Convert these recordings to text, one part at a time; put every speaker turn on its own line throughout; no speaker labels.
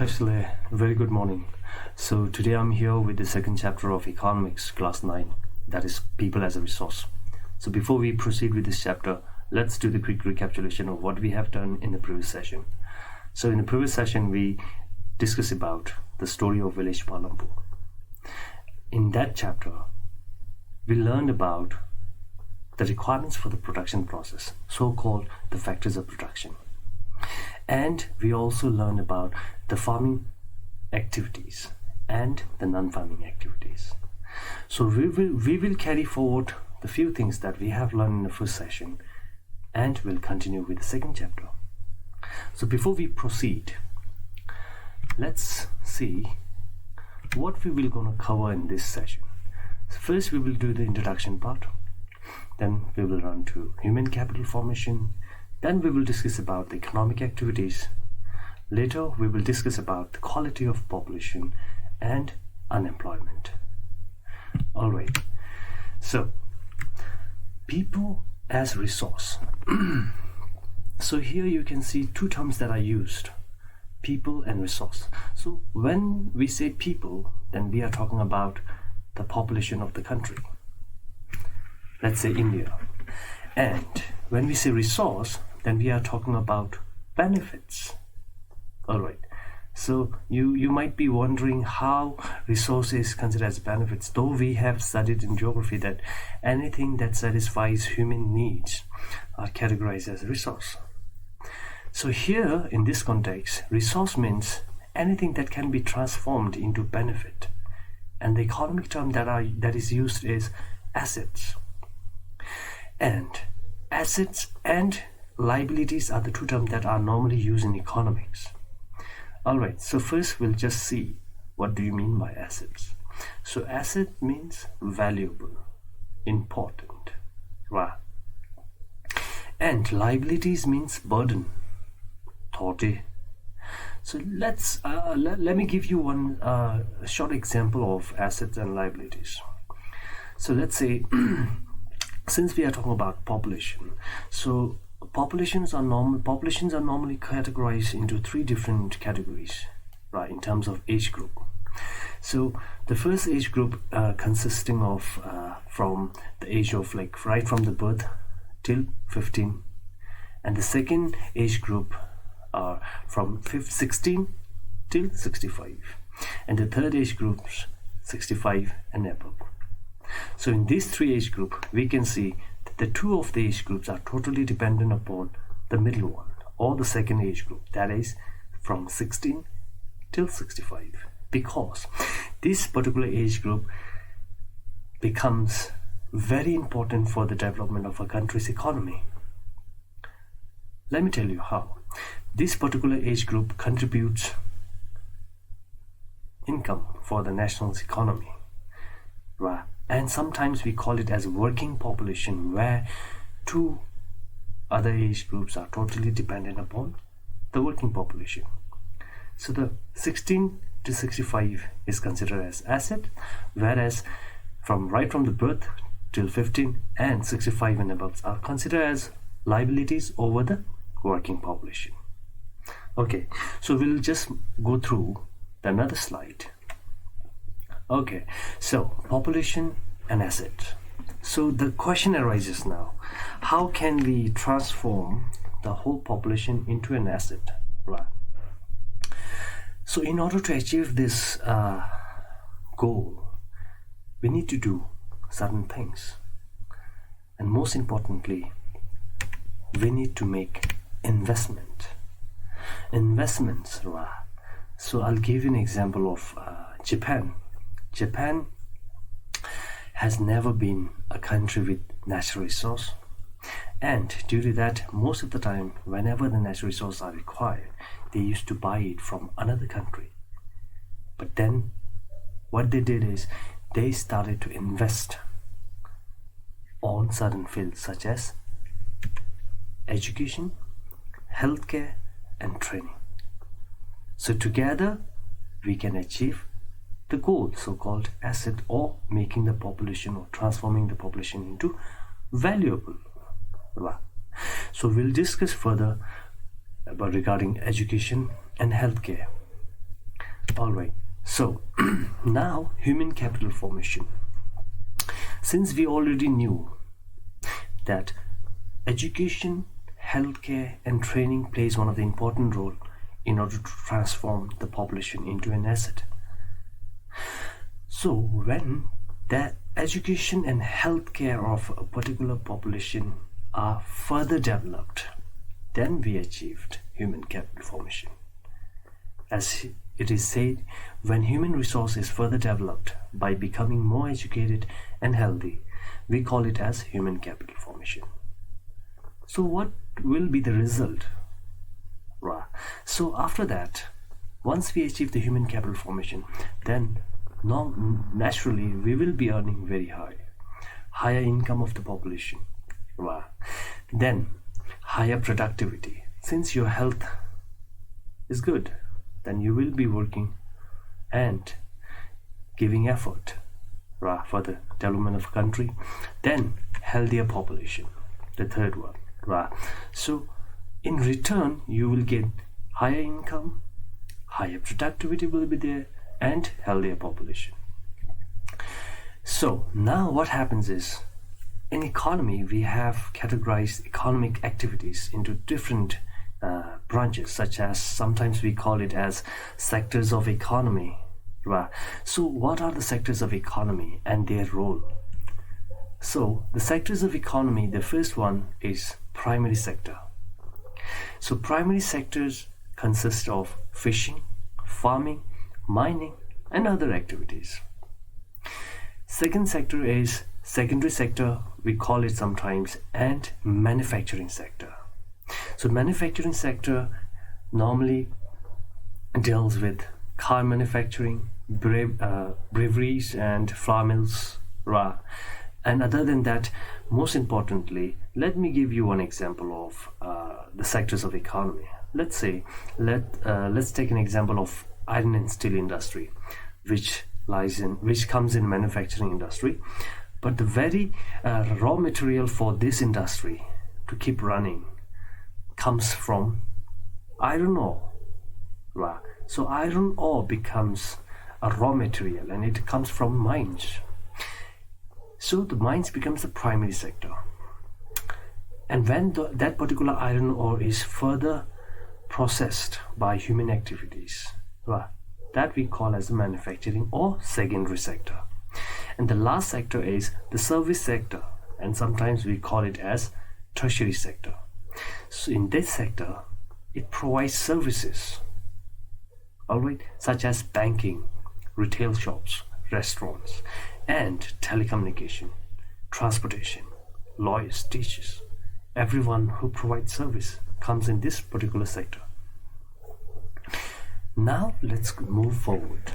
Tashle, very good morning. So today I'm here with the second chapter of Economics, Class 9, that is People as a Resource. So before we proceed with this chapter, let's do the quick recapitulation of what we have done in the previous session. So in the previous session, we discussed about the story of village Palampur. In that chapter, we learned about the requirements for the production process, so-called the factors of production. And we also learned about the farming activities and the non-farming activities. So we will carry forward the few things that we have learned in the first session, and we'll continue with the second chapter. So before we proceed, let's see what we will gonna cover in this session. First, we will do the introduction part. Then we will run to human capital formation. Then we will discuss about the economic activities. Later, we will discuss about the quality of population and unemployment. All right. So, people as resource. So here you can see two terms that are used, people and resource. So when we say people, then we are talking about the population of the country. Let's say India. And when we say resource, then we are talking about benefits. All right. So you might be wondering how resource is considered as benefits, though we have studied in geography that anything that satisfies human needs are categorized as a resource. So here in this context, resource means anything that can be transformed into benefit. And the economic term that is used is assets. And assets and liabilities are the two terms that are normally used in economics. Alright, so first we'll just see what do you mean by assets. So asset means valuable, important, right? And liabilities means burden, thoughty. So let me give you one short example of assets and liabilities. So let's say since we are talking about population, so populations are normally categorized into three different categories, right, in terms of age group. So the first age group consisting of from the age of right from the birth till 15, and the second age group are from 16 till 65, and the third age group 65 and above. So in these three age groups, we can see that the two of the age groups are totally dependent upon the middle one, or the second age group, that is from 16 till 65, because this particular age group becomes very important for the development of a country's economy. Let me tell you how. This particular age group contributes income for the nation's economy, right? And sometimes we call it as working population, where two other age groups are totally dependent upon the working population. So the 16 to 65 is considered as asset, whereas right from the birth till 15 and 65 and above are considered as liabilities over the working population. Okay, so we'll just go through another slide. Okay, so population and asset. So the question arises now, how can we transform the whole population into an asset, right? So in order to achieve this goal, we need to do certain things. And most importantly, we need to make investments, right? So I'll give you an example of Japan. Japan has never been a country with natural resource, and due to that, most of the time whenever the natural resources are required, they used to buy it from another country. But then what they did is they started to invest on certain fields such as education, healthcare and training. So together we can achieve the goal, so-called asset, or making the population or transforming the population into valuable. So we'll discuss further about regarding education and healthcare. Alright, so now human capital formation. Since we already knew that education, healthcare and training plays one of the important role in order to transform the population into an asset. So when the education and healthcare of a particular population are further developed, then we achieved human capital formation. As it is said, when human resource is further developed by becoming more educated and healthy, we call it as human capital formation. So what will be the result? Right. So after that, once we achieve the human capital formation, then naturally we will be earning very higher income of the population. Right. Then higher productivity. Since your health is good, then you will be working and giving effort for the development of the country. Then healthier population, the third one. So in return you will get higher income, higher productivity will be there, and healthier population. So now what happens is, in economy we have categorized economic activities into different branches, such as sometimes we call it as sectors of economy. So what are the sectors of economy and their role? So the sectors of economy, the first one is primary sector. So primary sectors consist of fishing, farming, mining and other activities. Second sector is secondary sector, we call it sometimes, and manufacturing sector. So manufacturing sector normally deals with car manufacturing, breweries and flour mills. And other than that, most importantly, let me give you one example of the sectors of economy. Let's say, let's take an example of iron and steel industry, which comes in manufacturing industry. But the very raw material for this industry to keep running comes from iron ore. So iron ore becomes a raw material and it comes from mines. So the mines becomes the primary sector. And when that particular iron ore is further processed by human activities, that we call as the manufacturing or secondary sector. And the last sector is the service sector, and sometimes we call it as tertiary sector. So in this sector, it provides services, such as banking, retail shops, restaurants, and telecommunication, transportation, lawyers, teachers. Everyone who provides service comes in this particular sector. Now let's move forward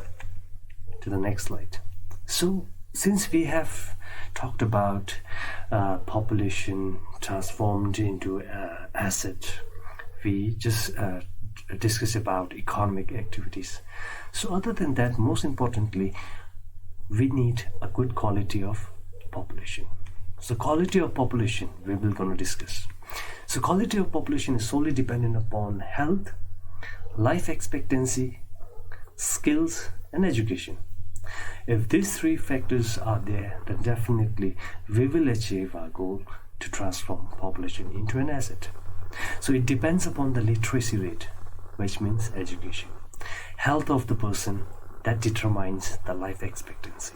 to the next slide. So since we have talked about population transformed into asset, we just discussed about economic activities. So other than that, most importantly, we need a good quality of population. So quality of population we will going to discuss. So quality of population is solely dependent upon health, life expectancy, skills and education. If these three factors are there, then definitely we will achieve our goal to transform population into an asset. So it depends upon the literacy rate, which means education, health of the person, that determines the life expectancy,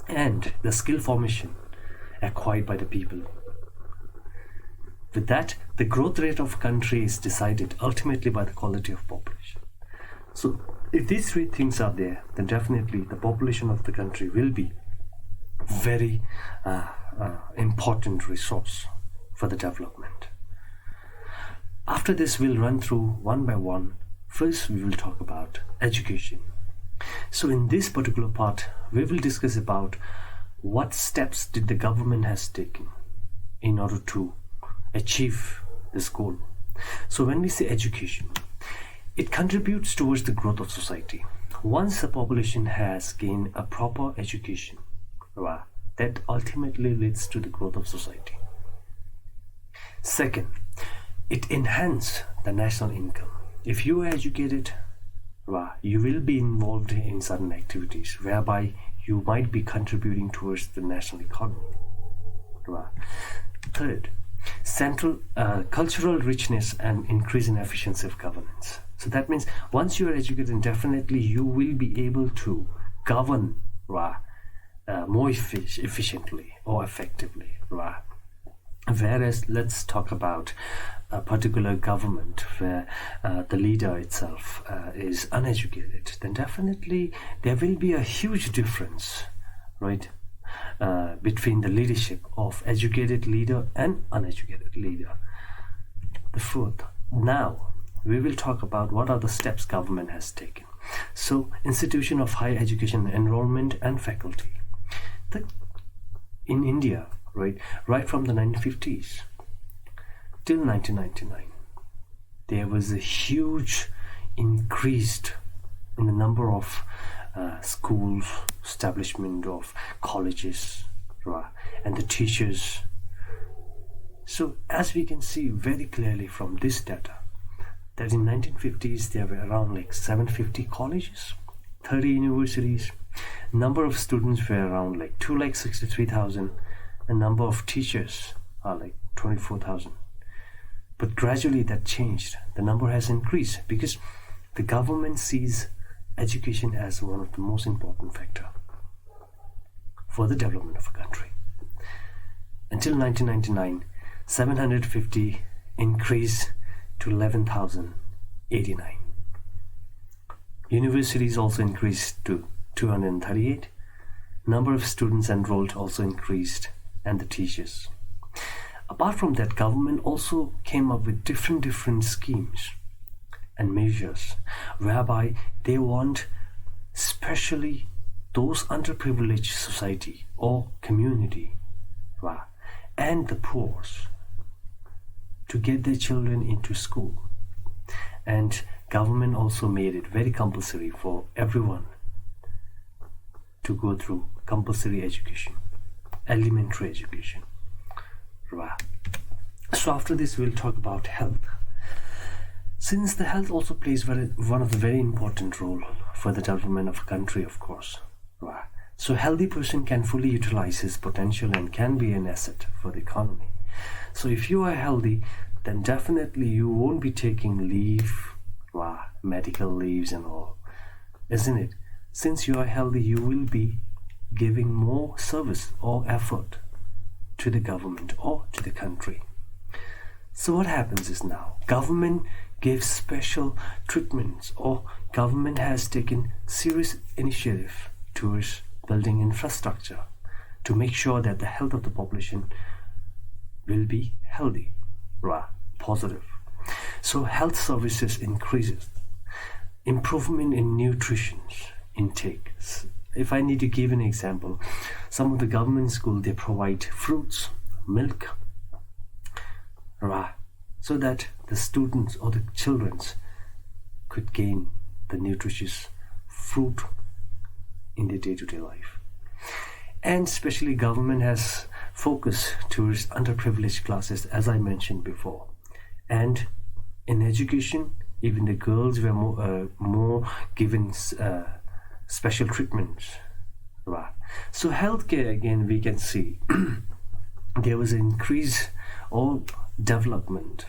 and the skill formation acquired by the people. With that, the growth rate of a country is decided ultimately by the quality of population. So if these three things are there, then definitely the population of the country will be very important resource for the development. After this, we'll run through one by one. First, we will talk about education. So in this particular part, we will discuss about what steps did the government has taken in order to achieve this goal. So when we say education, it contributes towards the growth of society. Once a population has gained a proper education, that ultimately leads to the growth of society. Second, it enhances the national income. If you are educated, You will be involved in certain activities whereby you might be contributing towards the national economy. Third, cultural richness and increase in efficiency of governance. So that means once you are educated, definitely you will be able to govern more efficiently or effectively. Whereas let's talk about a particular government where the leader itself is uneducated, then definitely there will be a huge difference, right, between the leadership of educated leader and uneducated leader. The fourth, now we will talk about what are the steps government has taken. So, institution of higher education enrollment and faculty. In India, right from the 1950s till 1999, there was a huge increase in the number of schools, establishment of colleges, and the teachers. So as we can see very clearly from this data, that in 1950s there were around 750 colleges, 30 universities, number of students were around 263,000, and number of teachers are 24,000. But gradually that changed. The number has increased because the government sees education as one of the most important factor for the development of a country. Until 1999, 750 increased to 11,089. Universities also increased to 238. Number of students enrolled also increased, and the teachers. Apart from that, government also came up with different schemes and measures whereby they want especially those underprivileged society or community and the poor to get their children into school. And government also made it very compulsory for everyone to go through compulsory education, elementary education. So after this we'll talk about health. Since the health also plays one of the very important role for the development of a country, of course. So healthy person can fully utilize his potential and can be an asset for the economy. So if you are healthy, then definitely you won't be taking leave, medical leaves and all, isn't it? Since you are healthy, you will be giving more service or effort to the government or to the country. So what happens is now, government gives special treatments, or government has taken serious initiative towards building infrastructure to make sure that the health of the population will be healthy, positive. So health services increases, improvement in nutrition intake. If I need to give an example, some of the government schools, they provide fruits, milk, so that the students or the children could gain the nutritious fruit in their day-to-day life. And especially government has focused towards underprivileged classes, as I mentioned before. And in education, even the girls were more given special treatments. So healthcare, again, we can see there was an increase or development.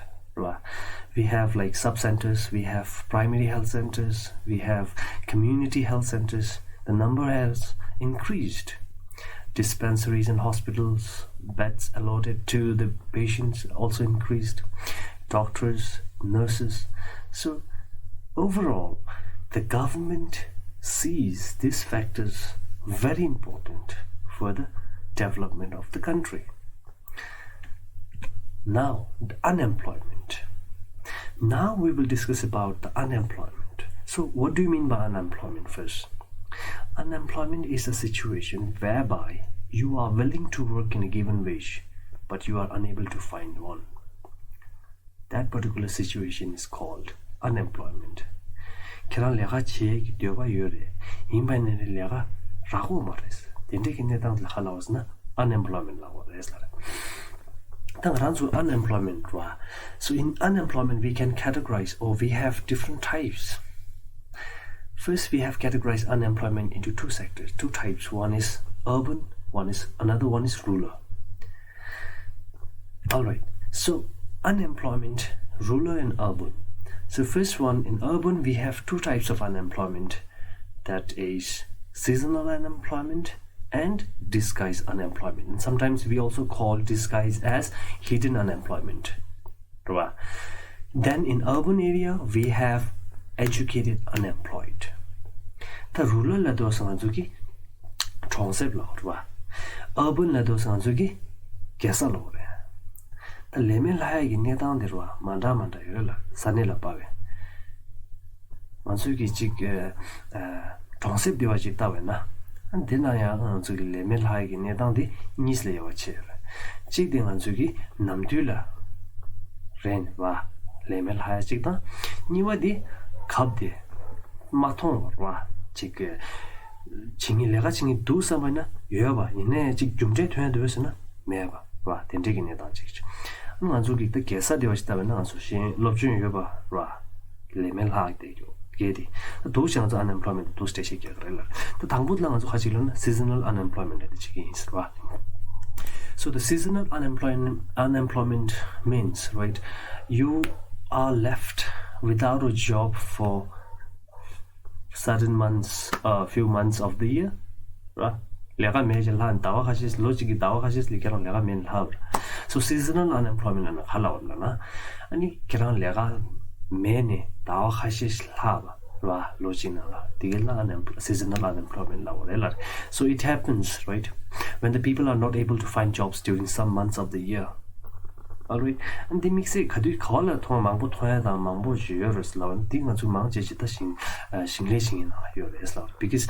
We have sub-centers, we have primary health centers, we have community health centers. The number has increased. Dispensaries and hospitals, beds allotted to the patients also increased. Doctors, nurses. So overall, the government sees these factors very important for the development of the country. Now, the unemployment. Now we will discuss about the unemployment. So what do you mean by unemployment first? Unemployment is a situation whereby you are willing to work in a given wage, but you are unable to find one. That particular situation is called unemployment. Kira lega cheg dioba yore, imba nere lega rago mares. Dende kine tang lalawas na unemployment lawa reslara. Tang ranzu unemployment wa. So in unemployment we can categorize, or we have different types. First, we have categorized unemployment into two sectors, two types. One is urban, another one is rural. Alright, so unemployment, rural and urban. So first one, in urban we have two types of unemployment, that is seasonal unemployment and disguised unemployment, and sometimes we also call disguise as hidden unemployment. Then in urban area we have educated unemployed. The rural la do sanzuki concept la urban la do sanzuki kesa lo re. The lemel la gi ne dang de ro manda yo la sanela pa we. Mansuki chik concept de wa ji ta we na. And then I am to lemel la gi ne dang de nis le yo che. Chik de mansuki namdu la ren wa lemel ha chik ta ni wa di khab de mathong wa chik chingi lega chingi du sama na yo ba ine chik jumje thwen de wes na me ba wa den de gi ne dang chik mansuki de kesa de wa sta na so shin lobjun yo ba wa lemel ha de yo 게디 도시랑 unemployment 도 스테이시 게그래라 또 당부랑 아주 하지는 seasonal unemployment 되지 있어. So the seasonal unemployment means, right, you are left without a job for certain months, few months of the year, right? 내가 매일 한 다와 같이 로직이 다와 같이 리케랑 내가 매일 하. So seasonal unemployment은 할라올라나 아니 걔랑 내가 매네 다와 같이 하바 와 로직나라 디겔라 seasonal unemployment 라오레라. So it happens, right, when the people are not able to find jobs during some months of the year. Alright, and they mix it kadu kawala thong mangbo thoya da mangbo juyers lawan tinga chu mang je ta sing single sing na yores law because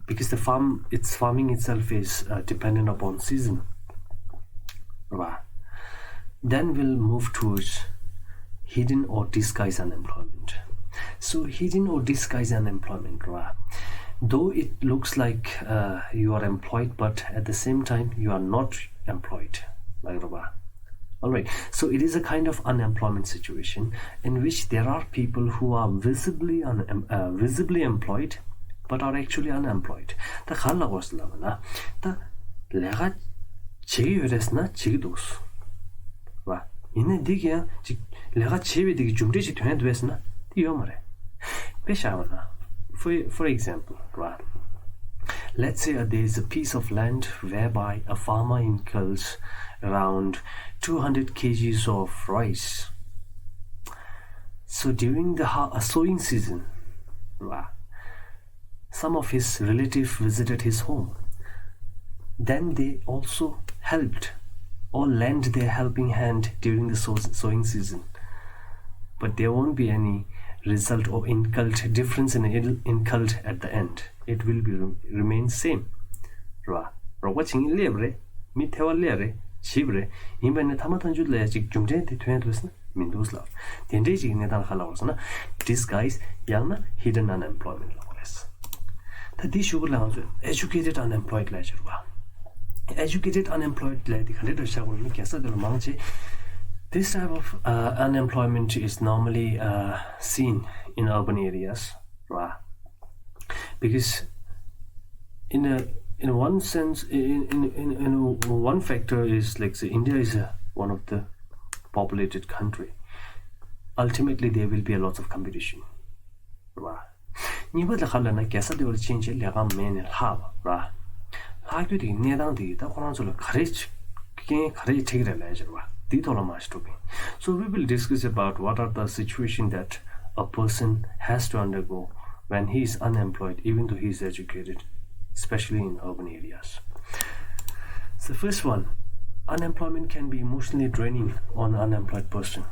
the farming itself is dependent upon season. Then we'll move towards hidden or disguised unemployment. So hidden or disguised unemployment, though it looks like you are employed, but at the same time you are not employed. Alright, so it is a kind of unemployment situation in which there are people who are visibly employed but are actually unemployed. The khala was lavana the lega chigi yoresna chigi dos wa ine digia lega chebi digi jumde chi thwen dwesna di yomare peshawana. For example, let's say there is a piece of land whereby a farmer incurs around 200 kgs of rice. So during the sowing season, some of his relatives visited his home. Then they also helped or lent their helping hand during the sowing season. But there won't be any result or difference in incult at the end. It will remain same. Watching lebre, mi tewa lere, chibre, imbene tamatan judle chik jumje de twentusna, mindus love. Tende chik netan halawsna, disguise yana hidden unemployment lawless. The dishu lanzo educated unemployed ledger. Educated unemployed lady candidate shaguni kesa de mangche. This type of unemployment is normally seen in urban areas, because in one sense, in one factor is like say India is one of the populated country. Ultimately, there will be a lot of competition. Niba the khala kesa de will change lega men haba, like the nedang di the koranzula courage take the ledger. So we will discuss about what are the situations that a person has to undergo when he is unemployed, even though he is educated, especially in urban areas. So first one, unemployment can be emotionally draining on an unemployed person.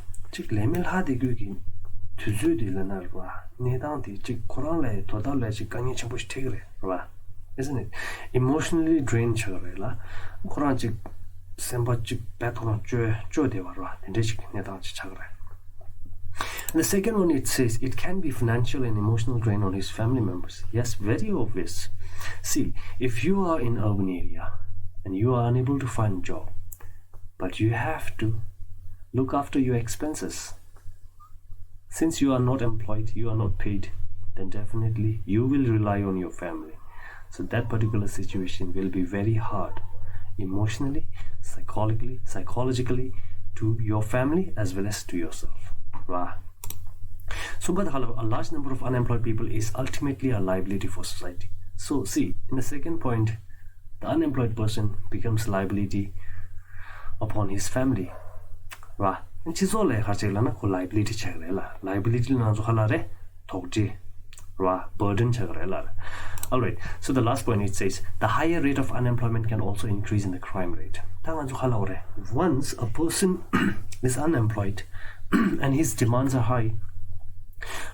Isn't it? Emotionally drained. And the second one, it says it can be financial and emotional drain on his family members. Yes, very obvious. See, if you are in urban area and you are unable to find a job, but you have to look after your expenses. Since you are not employed, you are not paid, then definitely you will rely on your family. So that particular situation will be very hard emotionally, psychologically to your family as well as to yourself. Right. So but a large number of unemployed people is ultimately a liability for society. So see, in the second point, the unemployed person becomes liability upon his family. Right. And she's all like liability liability burden. Alright, so the last point, it says the higher rate of unemployment can also increase in the crime rate. Once a person is unemployed and his demands are high,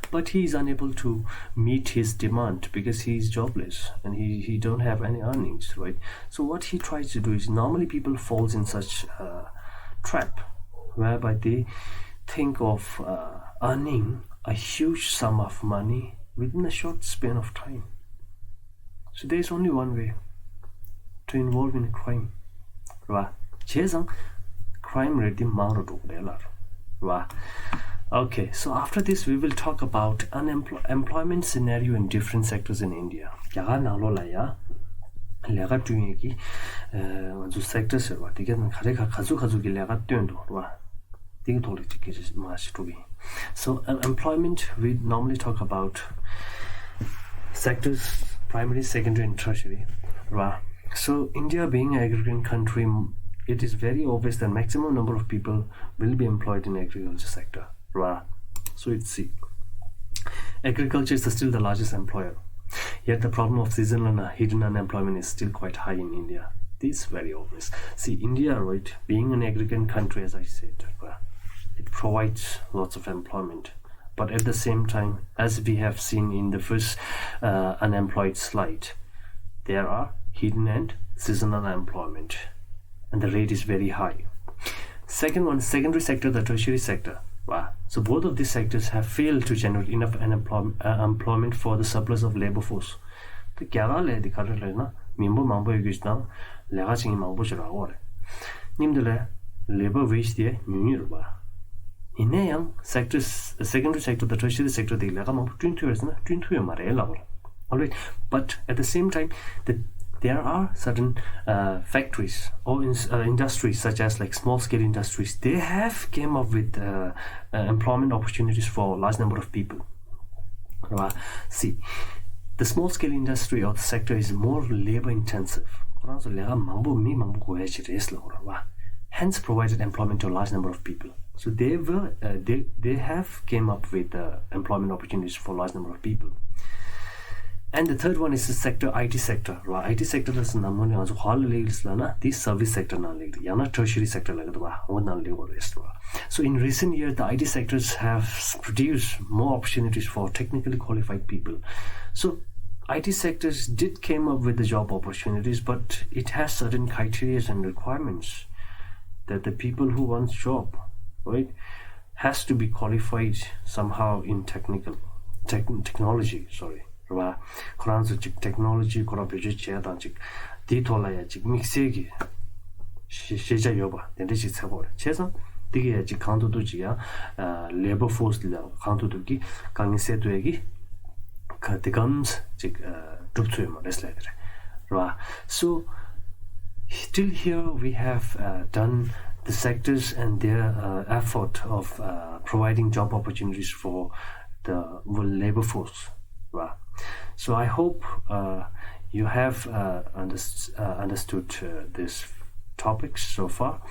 but he is unable to meet his demand because he is jobless and he don't have any earnings, right? So what he tries to do is, normally people falls in such a trap whereby they think of earning a huge sum of money within a short span of time. So there is only one way to involve in crime. Right? Crime rate right? Okay, so after this we will talk about employment scenario in different sectors in India. Sectors so employment, we normally talk about sectors: primary, secondary and tertiary. Right. So India being an agrarian country, it is very obvious that maximum number of people will be employed in agriculture sector. Right. So it's agriculture is still the largest employer, yet the problem of seasonal and hidden unemployment is still quite high in India. This is very obvious. See, India, right, being an agrarian country, as I said, it provides lots of employment, but at the same time, as we have seen in the first unemployed slide, there are hidden and seasonal employment, and the rate is very high. Second one, secondary sector, the tertiary sector. Wow. So both of these sectors have failed to generate enough employment for the surplus of labor force. The gyara the current member mambo yugishna lega ching mambo chirago nimdele labor wage the new in young sectors, secondary sector, the tertiary sector, the alright, but at the same time, there are certain factories or industries such as like small scale industries. They have came up with employment opportunities for a large number of people. See, the small scale industry or the sector is more labor intensive. Hence provided employment to a large number of people. So they have came up with employment opportunities for a large number of people. And the third one is the sector, IT sector. Right? IT sector is this service sector, tertiary sector. So in recent years, the IT sectors have produced more opportunities for technically qualified people. So IT sectors did came up with the job opportunities, but it has certain criteria and requirements that the people who want job, right, has to be qualified somehow in technology. Sorry, right? Technology, labor force so till here we have done the sectors and their effort of providing job opportunities for the labor force. So I hope you have understood this topics so far.